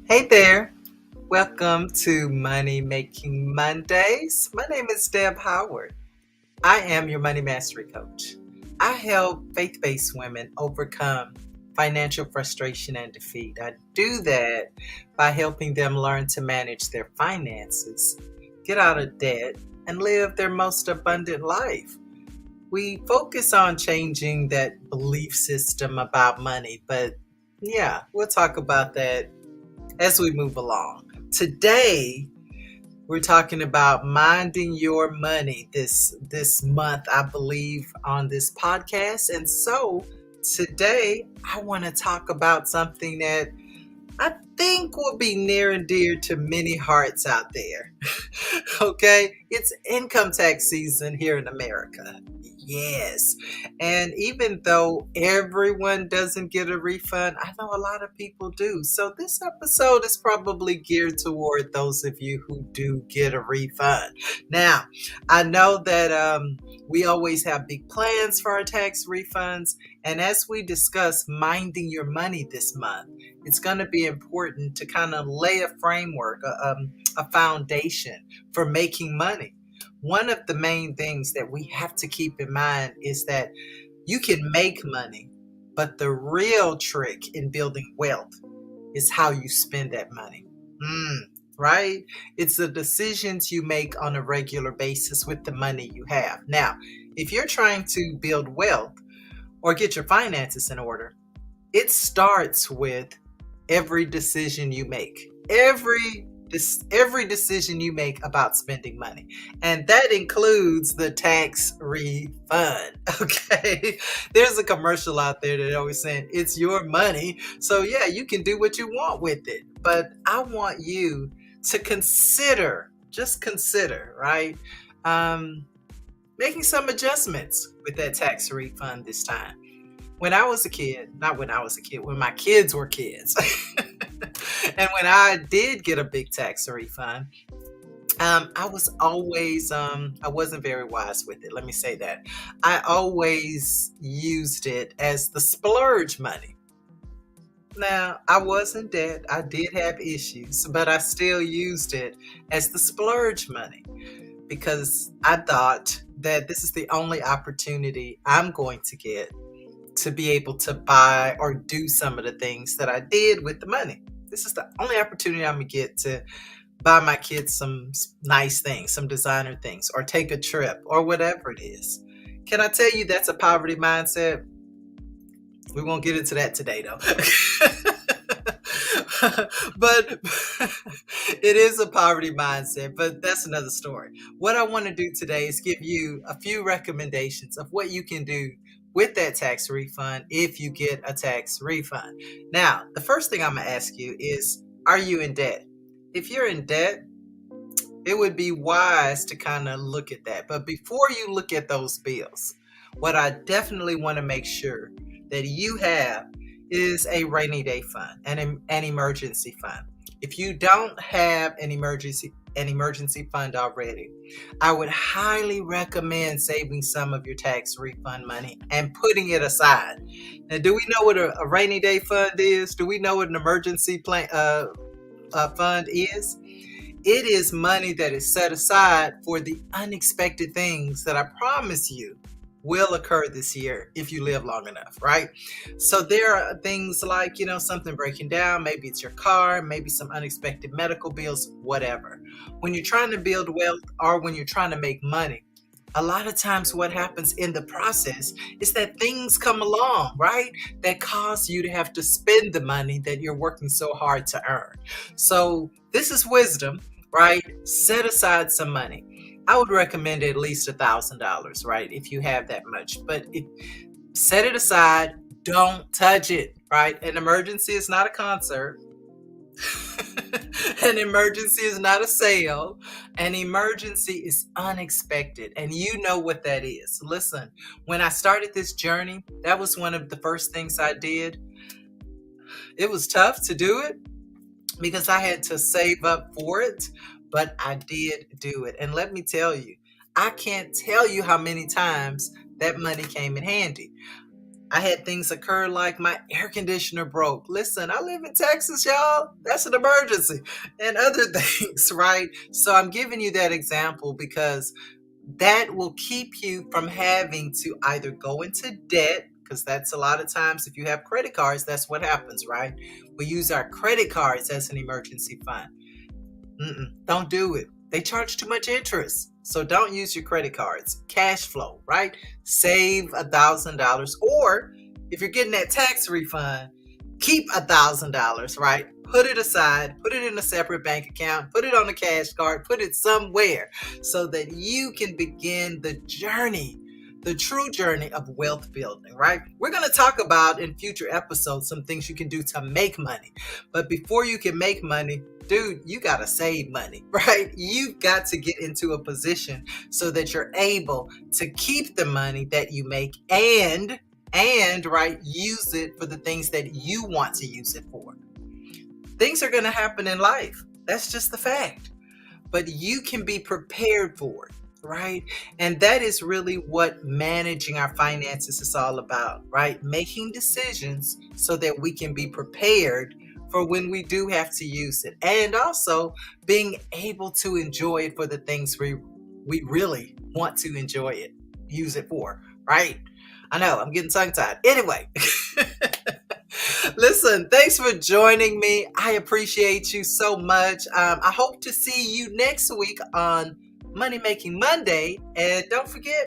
Hey there, welcome to Money Making Mondays. My name is Deb Howard. I am your money mastery coach. I help faith based women overcome financial frustration and defeat. I do that by helping them learn to manage their finances, get out of debt, and live their most abundant life. We focus on changing that belief system about money, but yeah, we'll talk about that as we move along. Today, we're talking about minding your money this month, I believe, on this podcast. And so today, I want to talk about something that I think will be near and dear to many hearts out there. Okay, it's income tax season here in America. Yes. And even though everyone doesn't get a refund, I know a lot of people do. So this episode is probably geared toward those of you who do get a refund. Now, I know that we always have big plans for our tax refunds. And as we discuss minding your money this month, it's going to be important to kind of lay a framework, a foundation for making money. One of the main things that we have to keep in mind is that you can make money, but the real trick in building wealth is how you spend that money. Mm, right? It's the decisions you make on a regular basis with the money you have. Now, if you're trying to build wealth or get your finances in order, it starts with every decision you make. Every decision you make about spending money. And that includes the tax refund. Okay. There's a commercial out there that always saying it's your money. So yeah, you can do what you want with it. But I want you to just consider, right? Making some adjustments with that tax refund this time. When I was a kid, not when I was a kid, when my kids were kids, and when I did get a big tax refund, I wasn't very wise with it. Let me say that. I always used it as the splurge money. Now, I was in debt. I did have issues, but I still used it as the splurge money because I thought that this is the only opportunity I'm going to get to be able to buy or do some of the things that I did with the money. This is the only opportunity I'm going to get to buy my kids some nice things, some designer things, or take a trip or whatever it is. Can I tell you that's a poverty mindset? We won't get into that today, though. But it is a poverty mindset, but that's another story. What I want to do today is give you a few recommendations of what you can do with that tax refund if you get a tax refund. Now, the first thing I'm going to ask you is, are you in debt? If you're in debt, it would be wise to kind of look at that. But before you look at those bills, what I definitely want to make sure that you have is a rainy day fund and an emergency fund. If you don't have an emergency fund already, I would highly recommend saving some of your tax refund money and putting it aside. Now, do we know what a rainy day fund is? Do we know what an emergency fund is? It is money that is set aside for the unexpected things that I promise you will occur this year if you live long enough, right? So there are things like, something breaking down, maybe it's your car, maybe some unexpected medical bills, whatever. When you're trying to build wealth or when you're trying to make money, a lot of times what happens in the process is that things come along, right? That cause you to have to spend the money that you're working so hard to earn. So this is wisdom, right? Set aside some money. I would recommend at least $1,000, right? If you have that much, but set it aside. Don't touch it, right? An emergency is not a concert. An emergency is not a sale. An emergency is unexpected. And you know what that is. Listen, when I started this journey, that was one of the first things I did. It was tough to do it because I had to save up for it, but I did do it. And let me tell you, I can't tell you how many times that money came in handy. I had things occur like my air conditioner broke. Listen, I live in Texas, y'all. That's an emergency. And other things, right? So I'm giving you that example because that will keep you from having to either go into debt, because that's a lot of times if you have credit cards, that's what happens, right? We use our credit cards as an emergency fund. Don't do it. They charge too much interest. So don't use your credit cards. Cash flow, right? Save $1,000. Or if you're getting that tax refund, keep $1,000, right? Put it aside, put it in a separate bank account, put it on a cash card, put it somewhere so that you can begin the journey, the true journey of wealth building, right? We're going to talk about in future episodes some things you can do to make money. But before you can make money, dude, you got to save money, right? You've got to get into a position so that you're able to keep the money that you make and right, use it for the things that you want to use it for. Things are going to happen in life. That's just the fact. But you can be prepared for it, right? And that is really what managing our finances is all about, right? Making decisions so that we can be prepared for when we do have to use it, and also being able to enjoy it for the things we really want to enjoy it, use it for, right? I know I'm getting tongue tied. Anyway, listen, thanks for joining me. I appreciate you so much. I hope to see you next week on Money Making Monday. And don't forget,